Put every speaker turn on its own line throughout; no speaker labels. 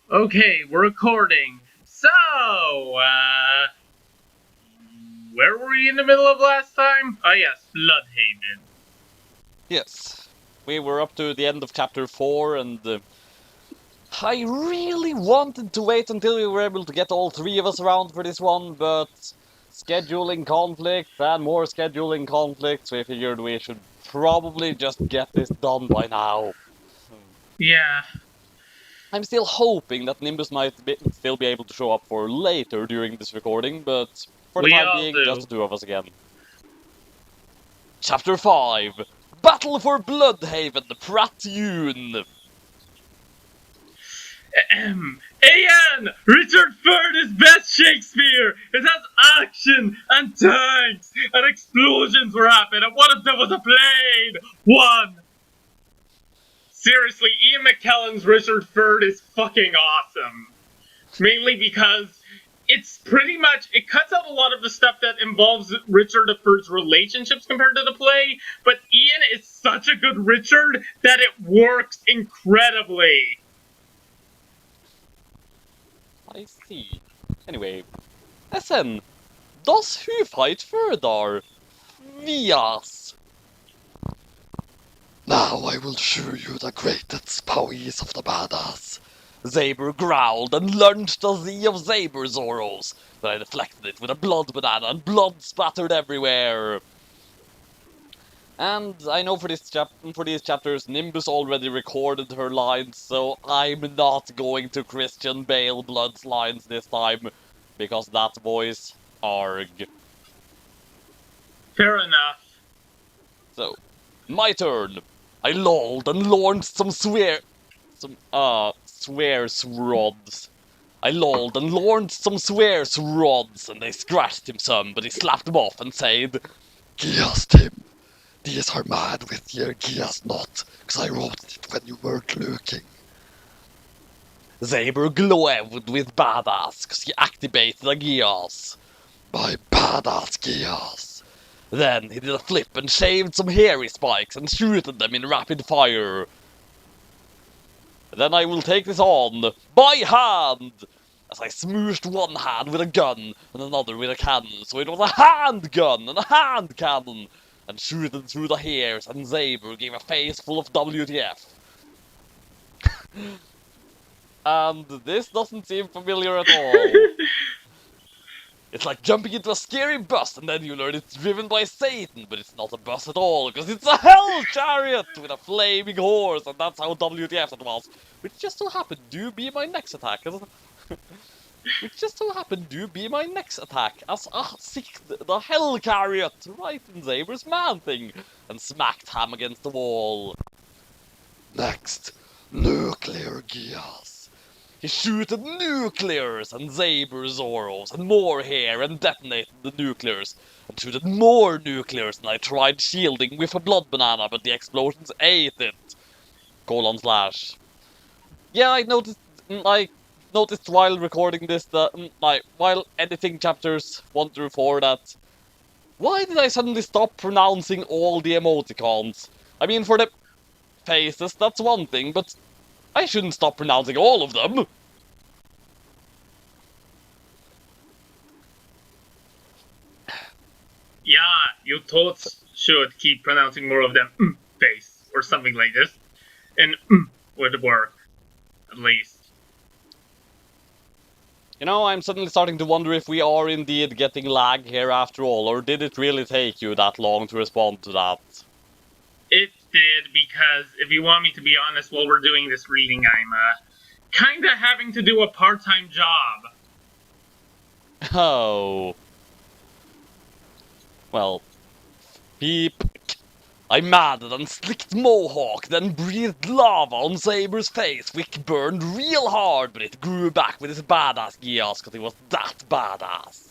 Okay, we're recording. So, where were we in the middle of last time? Oh yes, Bludhaven.
Yes, we were up to the end of chapter 4, and I really wanted to wait until we were able to get all three of us around for this one, but scheduling conflicts and more scheduling conflicts, we figured we should probably just get this done by now.
Yeah,
I'm still hoping that Nimbus might still be able to show up for later during this recording, but for the
we
time
all
being, just
do.
the two of us again. Chapter 5 Battle for Bludhaven, Pratune!
Ian! Richard Ferd is best Shakespeare! It has action and tanks and explosions were happening and one of them was a plane! One! Seriously, Ian McKellen's Richard Ferd is fucking awesome. Mainly because it's pretty much, it cuts out a lot of the stuff that involves Richard Ferd's relationships compared to the play, but Ian is such a good Richard that it works incredibly.
I see. Anyway, SN, does who fight further? Vias!
Now I will show you the greatest powers of the badass.
Zaber growled and lunged the Z of Zaber Zoros, but I deflected it with a blood banana and blood splattered everywhere. And I know for these chapters, Nimbus already recorded her lines, so I'm not going to Christian Bale Blood's lines this time, because that voice, arg.
Fair enough.
So, my turn. I lolled and launched some swears rods. I lolled and launched some swears rods, and they scratched him some, but he slapped them off and said,
Gias, Tim. These are mad with you, Gias not, 'cause I wrote it when you weren't looking.
Zaber glowed with badass, 'cause he activated a Gias.
My badass Gias.
Then he did a flip and shaved some hairy spikes and shooted them in rapid fire. Then I will take this on, by hand! As I smooshed one hand with a gun and another with a cannon, so it was a hand gun and a hand cannon, and shooted through the hairs, and Zaber gave a face full of WTF. And this doesn't seem familiar at all. It's like jumping into a scary bus and then you learn it's driven by Satan, but it's not a bus at all, because it's a hell chariot with a flaming horse, and that's how WTF it was. Which just so happened to be my next attack. Which just so happened to be my next attack, as I sicked the hell chariot right in Zaber's man thing, and smacked him against the wall.
Next, nuclear Gias.
He shooted nuclears and Zaber Zoros and more hair and detonated the nuclears and shooted more nuclears, and I tried shielding with a blood banana, but the explosions ate it. : Yeah, I noticed while recording this that while editing chapters 1 through 4 that why did I suddenly stop pronouncing all the emoticons? I mean, for the faces that's one thing, but I shouldn't stop pronouncing all of them.
Yeah, you totes should keep pronouncing more of them face or something like this. And would work, at least.
You know, I'm suddenly starting to wonder if we are indeed getting lag here after all, or did it really take you that long to respond to that?
It did, because if you want me to be honest, while we're doing this reading, I'm kinda having to do a part-time job.
Oh. Well, beep. I madded and slicked Mohawk, then breathed lava on Zaber's face, which burned real hard, but it grew back with his badass Gias, because he was that badass.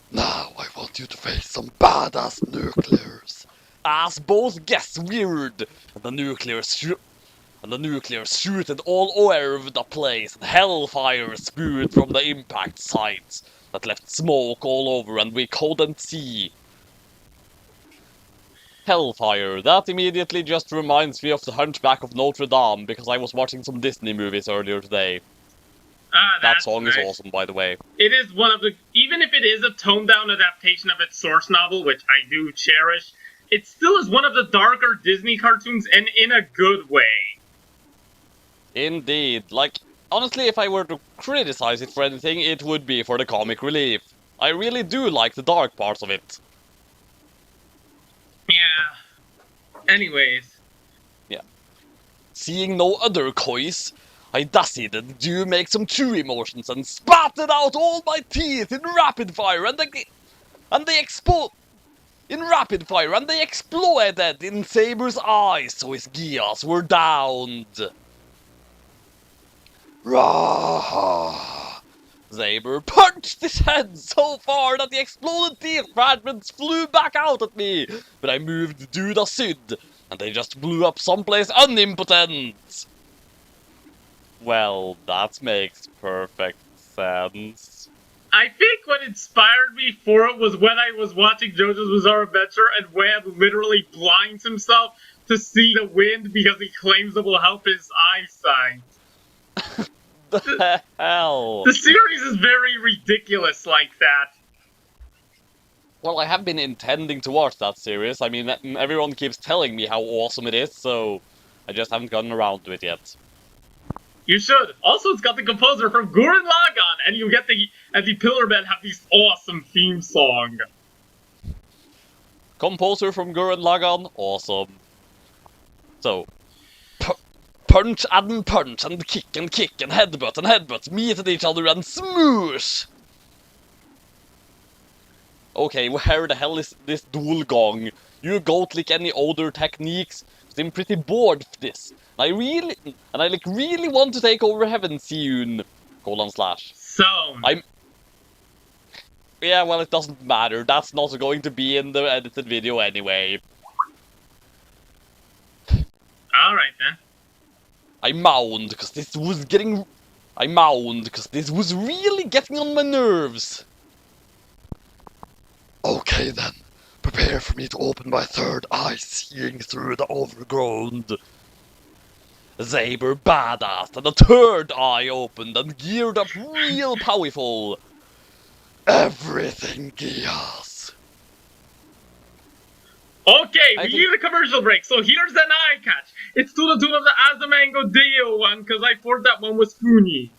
Now I want you to face some badass nuclears.
As both guests weird, and the nuclears shooted all over the place, and hellfire spewed from the impact sites that left smoke all over, and we couldn't see. Hellfire. That immediately just reminds me of the Hunchback of Notre Dame, because I was watching some Disney movies earlier today.
Ah,
That
that's
song
nice.
is awesome, by the way.
It is one of the, even if it is a toned-down adaptation of its source novel, which I do cherish, it still is one of the darker Disney cartoons, and in a good way.
Indeed. Like, honestly, if I were to criticize it for anything, it would be for the comic relief. I really do like the dark parts of it.
Yeah. Anyways.
Seeing no other choice, I decided to make some true emotions and spatted out all my teeth in rapid fire, and they exploded in Saber's eyes, so his gears were downed.
Rah!
Saber punched his head so far that the exploded teeth fragments flew back out at me, but I moved due the Sud, and they just blew up someplace unimpotent. Well, that makes perfect sense.
I think what inspired me for it was when I was watching JoJo's Bizarre Adventure and Web literally blinds himself to see the wind because he claims it will help his eyesight.
The hell?
The series is very ridiculous like that.
Well, I have been intending to watch that series. I mean, everyone keeps telling me how awesome it is, so I just haven't gotten around to it yet.
You should. Also, it's got the composer from Gurren Lagann, and you get the Pillar Men have this awesome theme song.
Composer from Gurren Lagann, awesome. So, punch and punch and kick and headbutt meet at each other and smoosh! Okay, where the hell is this dual gong? You go click any other techniques? Cause I'm pretty bored of this. And I really want to take over heaven soon. :
So.
Yeah, well, it doesn't matter. That's not going to be in the edited video anyway.
Alright then.
I moaned because this was really getting on my nerves.
Okay then, prepare for me to open my third eye, seeing through the overground.
Saber badass and the third eye opened and geared up real powerful.
Everything gears.
Okay,
I
we
think-
need a commercial break, so here's an eye catch. It's to the tune of the Azamango Deo one, because I thought that one was funny.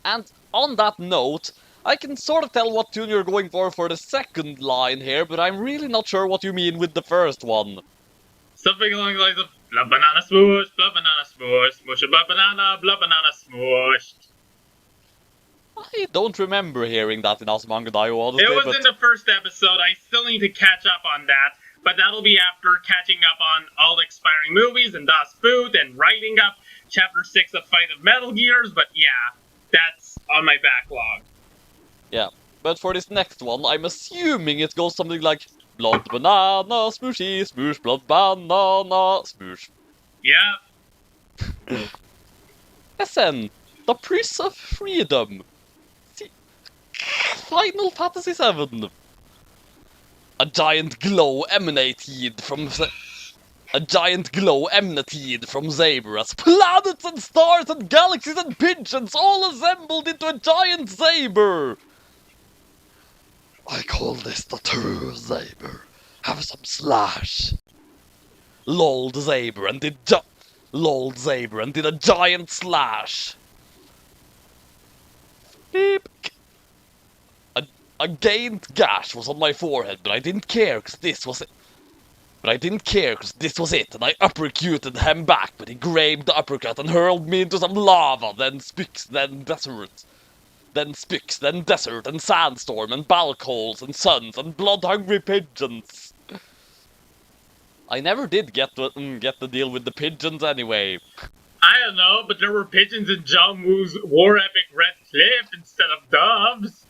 And on that note, I can sort of tell what tune you're going for the second line here, but I'm really not sure what you mean with the first one.
Something along the lines of blah banana smoosh, smush a blah banana smush.
I don't remember hearing that in Asmangadai, honestly,
It was
but
in the first episode. I still need to catch up on that, but that'll be after catching up on all the expiring movies and Das Boot and writing up Chapter 6 of Fight of Metal Gears, but yeah, that's on my backlog.
yeah. But for this next one, I'm assuming it goes something like blood banana smooshy smoosh, blood banana smoosh.
Yeah.
SN, the Prince of Freedom. Final Fantasy VII. A giant glow emanated from Saber as planets and stars and galaxies and pigeons all assembled into a giant saber.
I call this the true Saber. Have some slash.
Lolled Saber and did a giant slash. Beep. A gained gash was on my forehead, but I didn't care because this was it. And I uppercutted him back, but he grabbed the uppercut and hurled me into some lava, then spicks, then desert, and sandstorm, and bulk holes, and suns, and blood-hungry pigeons. I never did get to deal with the pigeons anyway.
I don't know, but there were pigeons in John Woo's war epic Red Cliff instead of doves.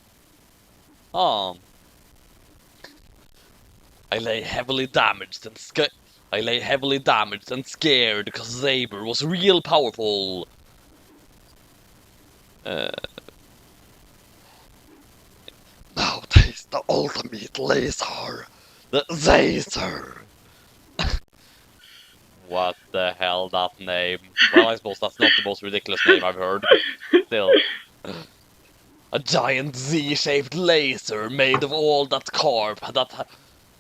Oh. I lay heavily damaged and scared because Saber was real powerful.
Now taste the ultimate laser.
The Zacer! What the hell, that name? Well, I suppose that's not the most ridiculous name I've heard, but still. A giant Z-shaped laser made of all that carp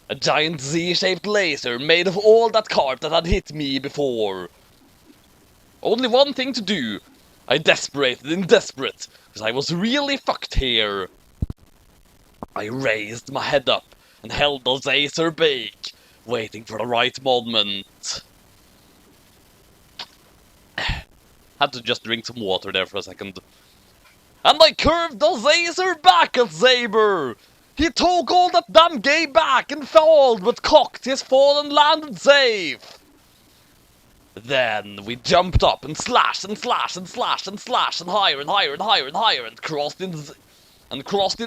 a giant Z-shaped laser made of all that carp that had hit me before. Only one thing to do. I desperated and desperate, because I was really fucked here. I raised my head up and held the Zacer bake, waiting for the right moment. Had to just drink some water there for a second. And I curved the Zacer back at Zaber! He took all that damn gay back and fouled, but cocked his fall and landed safe! Then we jumped up and slashed and slashed and slashed and slashed and higher and higher and higher and higher and crossed in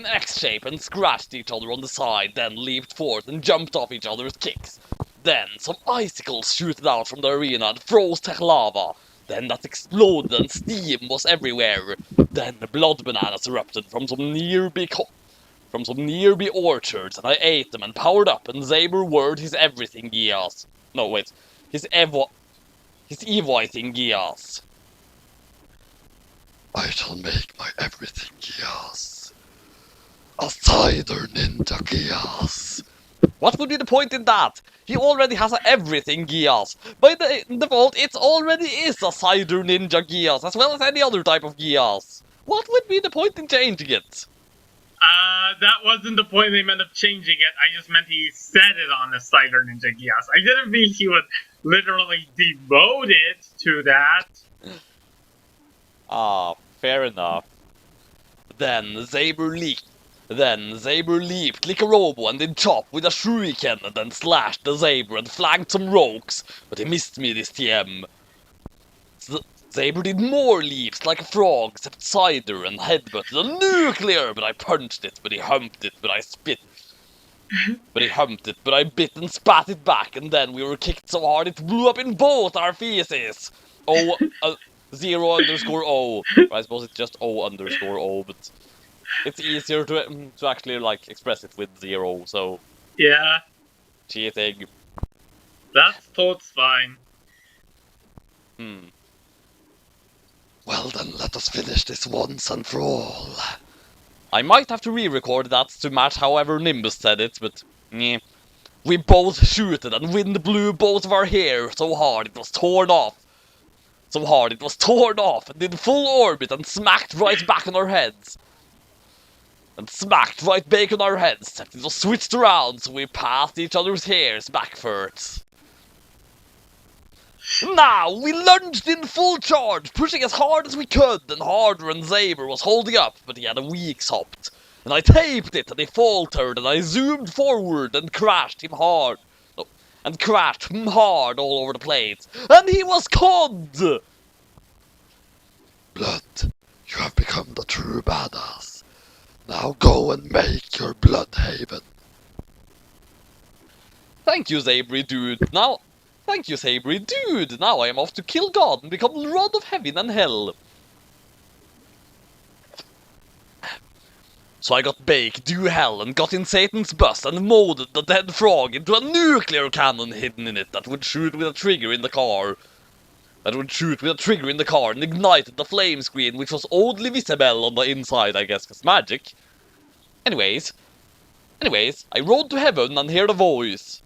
X shape and scratched each other on the side, then leaped forth and jumped off each other's kicks. Then some icicles shooted out from the arena and froze tech lava. Then that exploded and steam was everywhere. Then the blood bananas erupted from some nearby orchards, and I ate them and powered up, and Zaber whirred his everything gears. No, wait. His everything gears.
I shall make my everything gears. A cider ninja gears.
What would be the point in that? He already has a everything gears. By the default, it already is a cider ninja gears, as well as any other type of gears. What would be the point in changing it?
That wasn't the point they meant of changing it. I just meant he said it on the Cider Ninja Gears. I didn't mean he would literally devote it to that.
Ah, fair enough. Then Zaber leaped like a robo and did chop with a shuriken and then slashed the Zaber and flanked some rogues, but he missed me this time. Zaber did more leaps like a frog, except cider, and headbutted a nuclear, but I punched it, but he humped it, but I spit. But he humped it, but I bit and spat it back, and then we were kicked so hard it blew up in both our faces. 0_O. I suppose it's just O_O, but it's easier to actually like express it with 0, so
Yeah,
cheating.
that's thoughts fine.
Well then, let us finish this once and for all.
I might have to re-record that to match however Nimbus said it, but yeah. We both shooted and wind blew both of our hair so hard it was torn off. And did full orbit and smacked right back on our heads. Except it was switched around so we passed each other's hairs backwards. Now, we lunged in full charge, pushing as hard as we could, and harder, and Zaber was holding up, but he had a weak spot. And I taped it, and he faltered, and I zoomed forward, and crashed him hard. All over the place. And he was conned!
Blood, you have become the true badass. Now go and make your Bludhaven.
Thank you, Sabry dude. Now I am off to kill God and become Rod of Heaven and Hell. So I got baked, do hell, and got in Satan's bus and molded the dead frog into a nuclear cannon hidden in it that would shoot with a trigger in the car. And ignited the flame screen, which was oddly visible on the inside, I guess, 'cause magic. Anyways, I rode to heaven and heard a voice.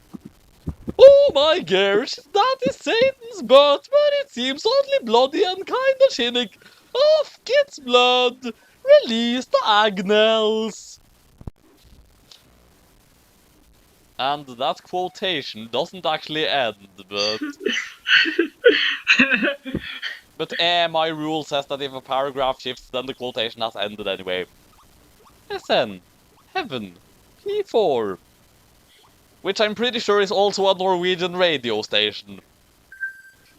Oh my gosh, that is Satan's butt, but it seems oddly bloody and kinda shinnig. Off gets blood. Release the Agnels. And that quotation doesn't actually end, but... But my rule says that if a paragraph shifts, then the quotation has ended anyway. SN. Heaven. P4. Which I'm pretty sure is also a Norwegian radio station.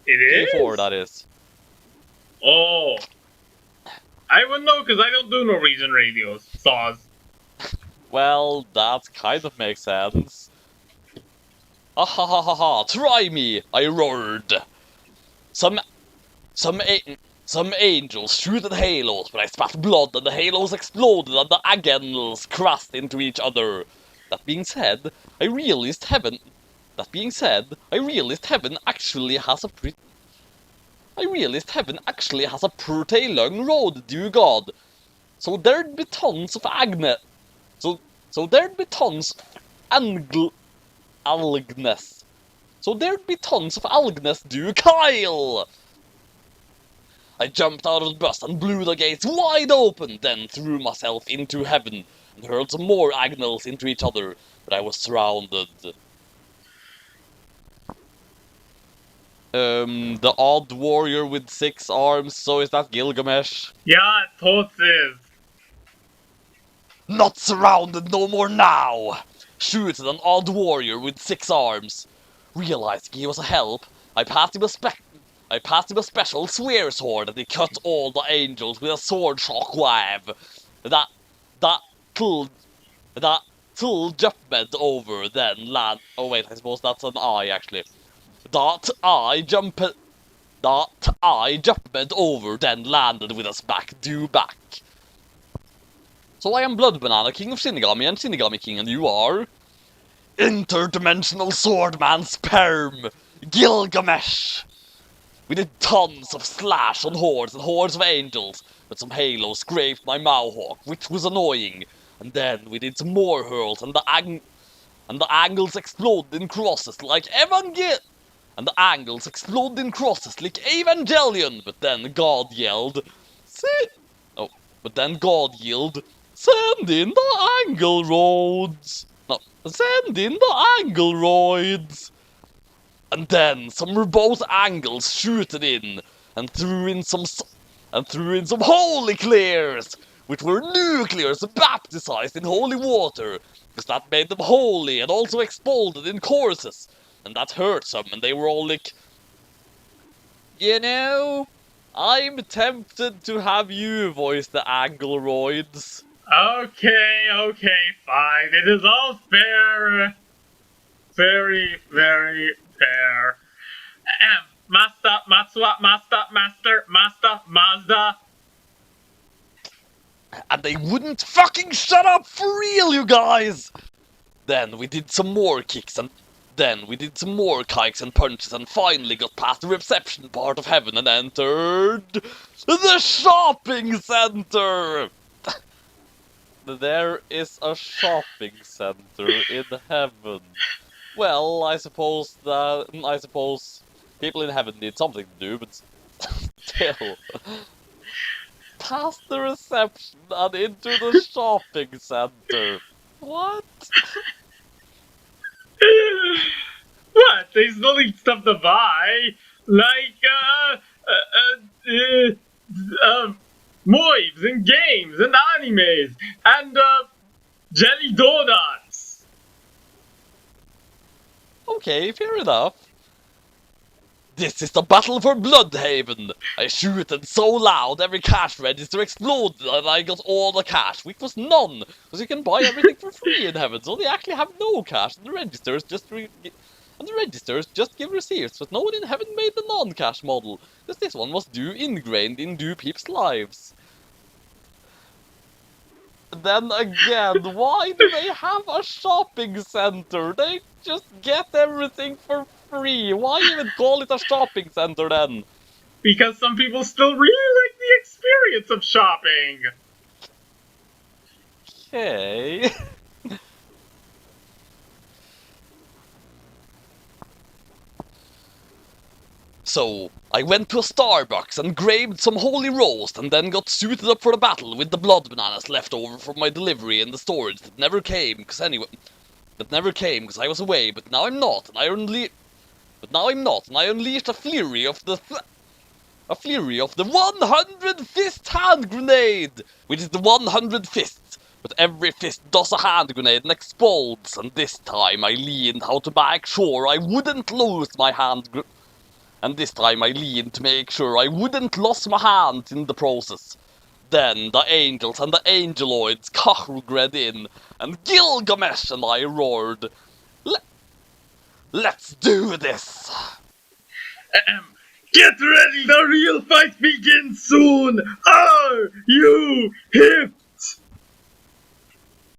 It is?
P4, that is.
Oh. I wouldn't know, because I don't do Norwegian radios. Saws.
Well, that kind of makes sense. Ah ha ha ha ha, try me, I roared. Some angels shooted halos, but I spat blood and the halos exploded and the agenels crashed into each other. That being said, I realized heaven actually has a pretty long road, dear God. So there'd be tons of So there'd be tons of algness. So there'd be tons of algness, dear Kyle! I jumped out of the bus and blew the gates wide open, then threw myself into heaven and hurled some more agnels into each other, but I was surrounded. The odd warrior with 6 arms, so is that Gilgamesh?
Yeah, it is.
Not surrounded no more now! Shoot at an odd warrior with 6 arms. Realizing he was a help, I passed him a special swear sword and he cut all the angels with a sword shockwave. That till jumped over, then land. Oh wait, I suppose that's an eye actually. That eye jumped over, then landed with a smack due back. So I am Blood Banana, King of Shinigami and Shinigami King, and you are Interdimensional Swordman Sperm, Gilgamesh. We did tons of slash on hordes and hordes of angels, but some halos scraped my Mawhawk, which was annoying. And then we did some more hurls, and the angles exploded in crosses like Evangelion. But then God yelled, send in the angle roads. No, send in the angle roids. And then some remote angles shooted in and threw in some holy clears, which were nuclears baptized in holy water, because that made them holy and also exploded in courses, and that hurt some, and they were all like, you know, I'm tempted to have you voice the Angleroids.
Okay, fine. It is all fair. Very, very fair. Master, Mazda.
And they wouldn't fucking shut up for real, you guys! Then we did some more kicks and punches and finally got past the reception part of heaven and entered the shopping center! There is a shopping center in heaven. Well, I suppose people in heaven need something to do, but still. Past the reception and into the shopping center. What?
What? They still need stuff to buy, like moives and games and animes and jelly donuts.
Okay, fair enough. This is the battle for Bludhaven! I shooted so loud every cash register exploded and I got all the cash, which was none, because you can buy everything for free in heaven, so they actually have no cash, and the registers just give receipts, but no one in heaven made the non-cash model, because this one was ingrained in peeps' lives. Then again, why do they have a shopping center? They just get everything for free. Why even call it a shopping center then?
Because some people still really like the experience of shopping.
Okay. So, I went to a Starbucks and grabbed some holy roast and then got suited up for the battle with the blood bananas left over from my delivery in the storage that never came because I was away, but now I'm not, and I unleashed a flurry of the 100 fist hand grenade, which is the 100 fists. But every fist does a hand grenade and explodes, and this time I leaned how to make sure I wouldn't lose my hand grenade. And this time I leaned to make sure I wouldn't lose my hand in the process. Then the angels and the angeloids cackled in, and Gilgamesh and I roared, Let's do this!
Get ready, the real fight begins soon! Are you hip